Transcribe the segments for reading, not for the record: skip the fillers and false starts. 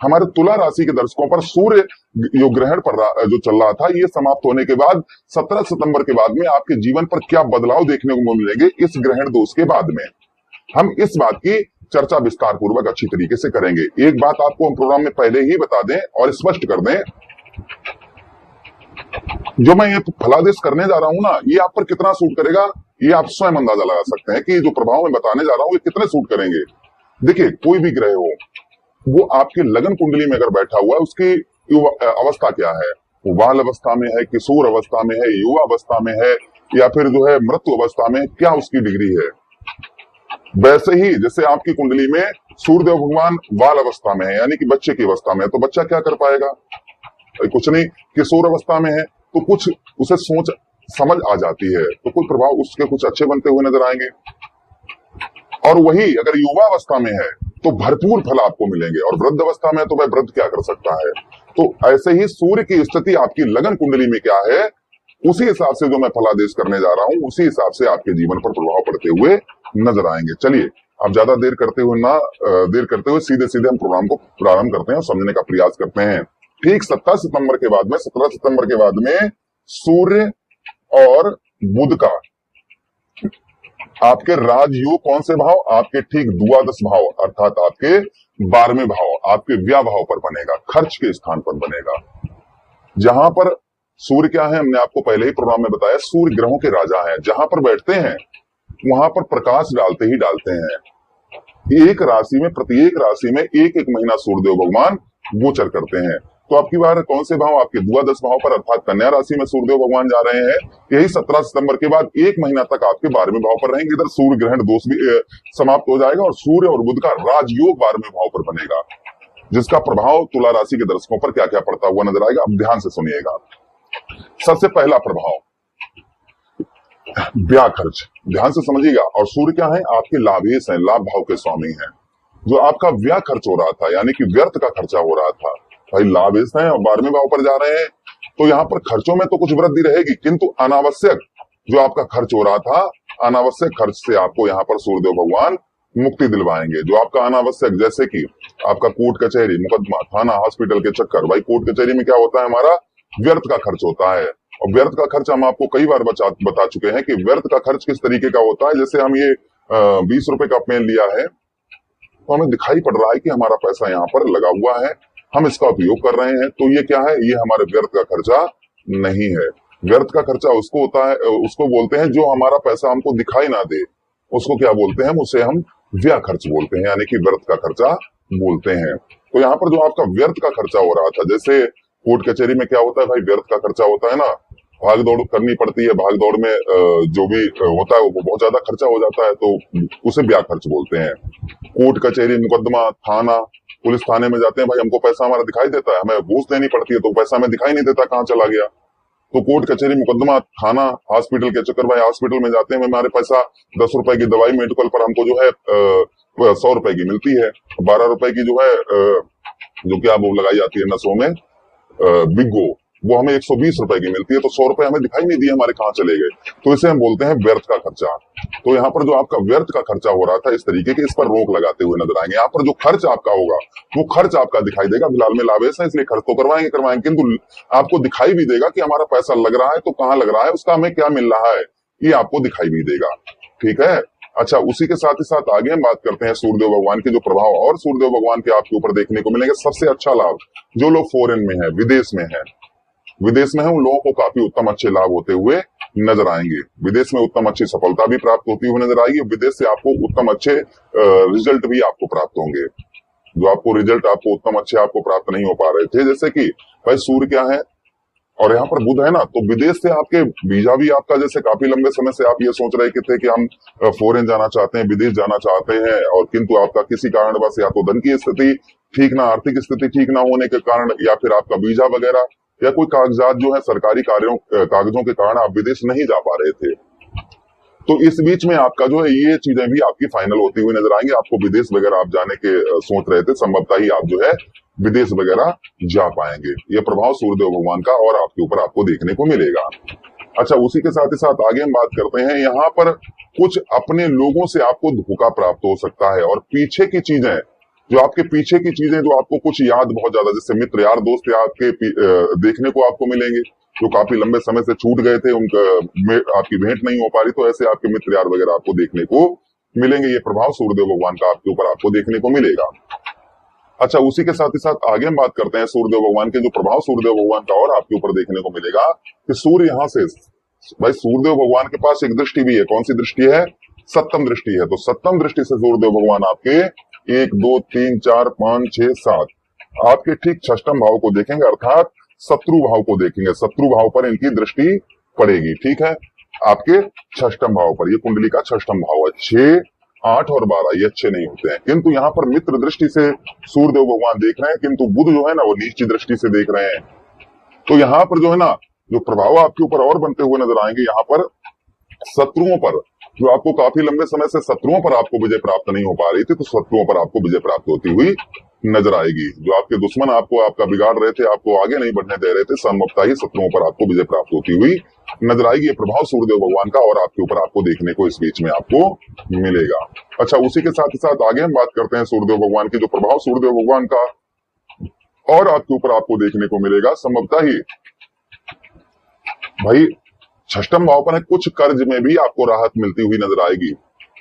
हमारे तुला राशि के दर्शकों पर सूर्य जो ग्रहण पर जो चल रहा था, ये समाप्त होने के बाद 17 सितंबर के बाद में आपके जीवन पर क्या बदलाव देखने को मिलेंगे इस ग्रहण दोष के बाद में, हम इस बात की चर्चा विस्तार पूर्वक अच्छी तरीके से करेंगे। एक बात आपको हम प्रोग्राम में पहले ही बता दें और स्पष्ट कर दें, जो मैं ये फलादेश करने जा रहा हूं ना, ये आप पर कितना सूट करेगा ये आप स्वयं अंदाजा लगा सकते हैं कि जो प्रभाव मैं बताने जा रहा हूं ये कितने सूट करेंगे। देखिए, कोई भी ग्रह हो, वो आपके लगन कुंडली में अगर बैठा हुआ है, उसकी अवस्था क्या है, वो बाल अवस्था में है, किशोर अवस्था में है, युवा अवस्था में है, या फिर जो है मृत्यु अवस्था में, क्या उसकी डिग्री है। वैसे ही जैसे आपकी कुंडली में सूर्यदेव भगवान बाल अवस्था में है, यानी कि बच्चे की अवस्था में है, तो बच्चा क्या कर पाएगा, कुछ नहीं। किशोर अवस्था में है तो कुछ उसे सोच समझ आ जाती है, तो कुछ प्रभाव उसके कुछ अच्छे बनते हुए नजर आएंगे। और वही अगर युवा अवस्था में है तो भरपूर फल आपको मिलेंगे, और वृद्ध अवस्था में तो वह वृद्ध क्या कर सकता है। तो ऐसे ही सूर्य की स्थिति आपकी लगन कुंडली में क्या है, उसी हिसाब से जो मैं फलादेश करने जा रहा हूं, उसी हिसाब से आपके जीवन पर प्रभाव पड़ते हुए नजर आएंगे। चलिए, अब ज्यादा देर करते हुए सीधे सीधे हम प्रोग्राम को प्रारंभ करते हैं और समझने का प्रयास करते हैं। ठीक 17 सितंबर के बाद में सूर्य और बुध का आपके राजयोग कौन से भाव, आपके ठीक द्वादश भाव अर्थात आपके 12वें भाव, आपके व्यय भाव पर बनेगा, खर्च के स्थान पर बनेगा। जहां पर सूर्य क्या है, हमने आपको पहले ही प्रोग्राम में बताया, सूर्य ग्रहों के राजा हैं, जहां पर बैठते हैं वहां पर प्रकाश डालते ही डालते हैं। एक राशि में, प्रत्येक राशि में एक एक महीना सूर्यदेव भगवान गोचर करते हैं। तो आपकी बार कौन से भाव, आपके द्वादश भाव पर अर्थात कन्या राशि में सूर्यदेव भगवान जा रहे हैं। यही 17 सितंबर के बाद एक महीना तक आपके 12वें भाव पर रहेंगे। इधर सूर्य ग्रहण दोष भी समाप्त हो जाएगा और सूर्य और बुध का राजयोग 12वें भाव पर बनेगा, जिसका प्रभाव तुला राशि के दर्शकों पर क्या क्या पड़ता हुआ नजर आएगा। अब ध्यान से सुनिएगा। सबसे पहला प्रभाव ब्याह खर्च, ध्यान से समझिएगा। और सूर्य क्या है, आपके लाभेश हैं, लाभ भाव के स्वामी हैं। जो आपका व्यय खर्च हो रहा था, यानी कि व्यर्थ का खर्चा हो रहा था, भाई लाभेश हैं और 12वें भाव पर जा रहे हैं, तो यहाँ पर खर्चों में तो कुछ वृद्धि रहेगी, किंतु अनावश्यक जो आपका खर्च हो रहा था, अनावश्यक खर्च से आपको यहाँ पर सूर्यदेव भगवान मुक्ति दिलवाएंगे। जो आपका अनावश्यक, जैसे कि आपका कोर्ट कचहरी, मुकदमा, थाना, हॉस्पिटल के चक्कर, भाई कोर्ट कचहरी में क्या होता है, हमारा व्यर्थ का खर्च होता है। और व्यर्थ का खर्च हम आपको कई बार बता चुके हैं कि व्यर्थ का खर्च किस तरीके का होता है। जैसे हम ये 20 रुपए का पेन लिया है, तो हमें दिखाई पड़ रहा है कि हमारा पैसा यहाँ पर लगा हुआ है, हम इसका उपयोग कर रहे हैं, तो ये क्या है, ये हमारे व्यर्थ का खर्चा नहीं है। व्यर्थ का खर्चा उसको होता है, उसको बोलते हैं जो हमारा पैसा हमको दिखाई ना दे, उसको क्या बोलते हैं, उसे हम व्यय खर्च बोलते हैं, यानी कि व्यर्थ का खर्चा बोलते हैं। तो यहाँ पर जो आपका व्यर्थ का खर्चा हो रहा था, जैसे कोर्ट कचहरी में क्या होता है, भाई व्यर्थ का खर्चा होता है ना, भाग दौड़ करनी पड़ती है, भाग दौड़ में जो भी होता है वो बहुत ज्यादा खर्चा हो जाता है, तो उसे ब्याह खर्च बोलते हैं। कोर्ट कचहरी, मुकदमा, थाना, पुलिस थाने में जाते हैं, भाई हमको पैसा हमारा दिखाई देता है, हमें घूस देनी पड़ती है, तो पैसा हमें दिखाई नहीं देता कहाँ चला गया। तो कोर्ट कचहरी, मुकदमा, थाना, हॉस्पिटल के चक्कर, भाई हॉस्पिटल में जाते हैं, हमारे पैसा 10 रुपए की दवाई मेडिकल पर हमको जो है 100 रुपए की मिलती है, 12 रुपए की जो है जो क्या वो लगाई जाती है नसों में बिगो, वो हमें 120 रुपए की मिलती है, तो 100 रुपए हमें दिखाई नहीं दिए, हमारे कहाँ चले गए, तो इसे हम बोलते हैं व्यर्थ का खर्चा। तो यहाँ पर जो आपका व्यर्थ का खर्चा हो रहा था, इस तरीके के, इस पर रोक लगाते हुए नजर आएंगे। यहाँ पर जो खर्च आपका होगा वो खर्च आपका दिखाई देगा। फिलहाल में लाभेश है इसलिए खर्च तो करवाएंगे, किंतु आपको दिखाई भी देगा कि हमारा पैसा लग रहा है, तो कहाँ लग रहा है, उसका हमें क्या मिल रहा है, ये आपको दिखाई भी देगा। ठीक है, अच्छा, उसी के साथ ही साथ आगे हम बात करते हैं सूर्यदेव भगवान के जो प्रभाव और सूर्यदेव भगवान के आपके ऊपर देखने को मिलेंगे। सबसे अच्छा लाभ जो लोग फॉरेन में है, विदेश में है, उन लोगों को काफी उत्तम अच्छे लाभ होते हुए नजर आएंगे। विदेश में उत्तम अच्छी सफलता भी प्राप्त होती हुई नजर आएगी। विदेश से आपको उत्तम अच्छे रिजल्ट भी आपको प्राप्त होंगे। जो आपको रिजल्ट आपको उत्तम अच्छे आपको प्राप्त नहीं हो पा रहे थे, जैसे कि भाई सूर्य क्या है और यहाँ पर बुध है ना, तो विदेश से आपके वीजा भी आपका, जैसे काफी लंबे समय से आप ये सोच रहे थे कि हम फॉरेन जाना चाहते हैं, विदेश जाना चाहते हैं, और किंतु आपका किसी कारणवश या तो धन की स्थिति ठीक ना, आर्थिक स्थिति ठीक ना होने के कारण, या फिर आपका वीजा वगैरह या कोई कागजात जो है सरकारी कागजों के कारण आप विदेश नहीं जा पा रहे थे। तो इस बीच में आपका जो है ये चीजें भी आपकी फाइनल होती हुई नजर आएंगी। आपको विदेश वगैरह आप जाने के सोच रहे थे, संभवतः ही आप जो है विदेश वगैरह जा पाएंगे। ये प्रभाव सूर्यदेव भगवान का और आपके ऊपर आपको देखने को मिलेगा। अच्छा, उसी के साथ ही साथ आगे हम बात करते हैं, यहाँ पर कुछ अपने लोगों से आपको धोखा प्राप्त हो सकता है और पीछे की चीजें जो आपके पीछे की चीजें, जो आपको कुछ याद बहुत ज्यादा, जैसे मित्र यार दोस्त आपके देखने को आपको मिलेंगे, जो काफी लंबे समय से छूट गए थे, उनका आपकी भेंट नहीं हो पा रही, तो ऐसे आपके मित्र यार वगैरह आपको देखने को मिलेंगे। ये प्रभाव सूर्यदेव भगवान का आपके ऊपर आपको देखने को मिलेगा। अच्छा, उसी के साथ ही साथ आगे हम बात करते हैं सूर्यदेव भगवान के जो प्रभाव सूर्यदेव भगवान का और आपके ऊपर देखने को मिलेगा कि सूर्य यहां से, भाई सूर्यदेव भगवान के पास एक दृष्टि भी है। कौन सी दृष्टि है? सप्तम दृष्टि है। तो सप्तम दृष्टि से सूर्यदेव भगवान आपके 1 2 3 4 5 6 7 आपके ठीक षष्ठम भाव को देखेंगे, अर्थात शत्रु भाव को देखेंगे। शत्रु भाव पर इनकी दृष्टि पड़ेगी, ठीक है, आपके षष्ठम भाव पर। ये कुंडली का षष्ठम भाव है। 6 8 और 12 ये अच्छे नहीं होते हैं, किंतु यहाँ पर मित्र दृष्टि से सूर्यदेव भगवान देख रहे हैं, किंतु बुध जो है ना वो नीच दृष्टि से देख रहे हैं। तो यहाँ पर जो है ना, जो प्रभाव आपके ऊपर और बनते हुए नजर आएंगे, यहाँ पर शत्रुओं पर, जो आपको काफी लंबे समय से शत्रुओं पर आपको विजय प्राप्त नहीं हो पा रही थी, तो शत्रुओं पर आपको विजय प्राप्त होती हुई नजर आएगी। जो आपके दुश्मन आपको आपका बिगाड़ रहे थे, आपको आगे नहीं बढ़ने दे रहे थे, संभवतः ही शत्रुओं पर आपको विजय प्राप्त होती हुई नजर आएगी। ये प्रभाव सूर्यदेव भगवान का और आपके ऊपर आपको देखने को इस बीच में आपको मिलेगा। अच्छा, उसी के साथ ही साथ आगे हम बात करते हैं सूर्यदेव भगवान की, जो प्रभाव सूर्यदेव भगवान का और आपके ऊपर आपको देखने को मिलेगा। संभवतः ही भाई षष्ठम भाव पर है, कुछ कर्ज में भी आपको राहत मिलती हुई नजर आएगी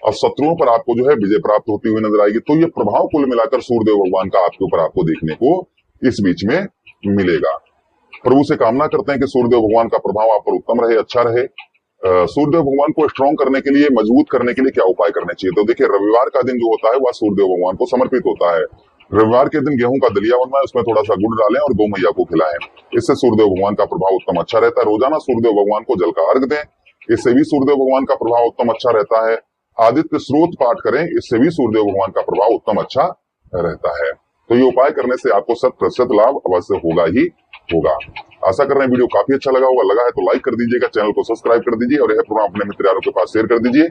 और शत्रुओं पर आपको जो है विजय प्राप्त होती हुई नजर आएगी। तो ये प्रभाव कुल मिलाकर सूर्यदेव भगवान का आपके ऊपर आपको देखने को इस बीच में मिलेगा। प्रभु से कामना करते हैं कि सूर्यदेव भगवान का प्रभाव आप पर उत्तम रहे, अच्छा रहे। सूर्यदेव भगवान को स्ट्रॉन्ग करने के लिए, मजबूत करने के लिए क्या उपाय करने चाहिए? तो देखिए, रविवार का दिन जो होता है वह सूर्यदेव भगवान को समर्पित होता है। रविवार के दिन गेहूं का दलिया बनवाएं, उसमें थोड़ा सा गुड़ डालें और गौ मैया को खिलाएं। इससे सूर्यदेव भगवान का प्रभाव उत्तम अच्छा रहता है। रोजाना सूर्यदेव भगवान को जल का अर्घ दें, इससे भी सूर्यदेव भगवान का प्रभाव उत्तम अच्छा रहता है। आदित्य स्रोत पाठ करें, इससे भी सूर्यदेव भगवान का प्रभाव उत्तम अच्छा रहता है। तो ये उपाय करने से आपको 100% लाभ अवश्य होगा ही होगा। आशा कर रहे हैं वीडियो काफी अच्छा लगा होगा। लगा है तो लाइक कर दीजिएगा, चैनल को सब्सक्राइब कर दीजिए और यह प्रोग्राम अपने मित्र यारों के पास शेयर कर दीजिए।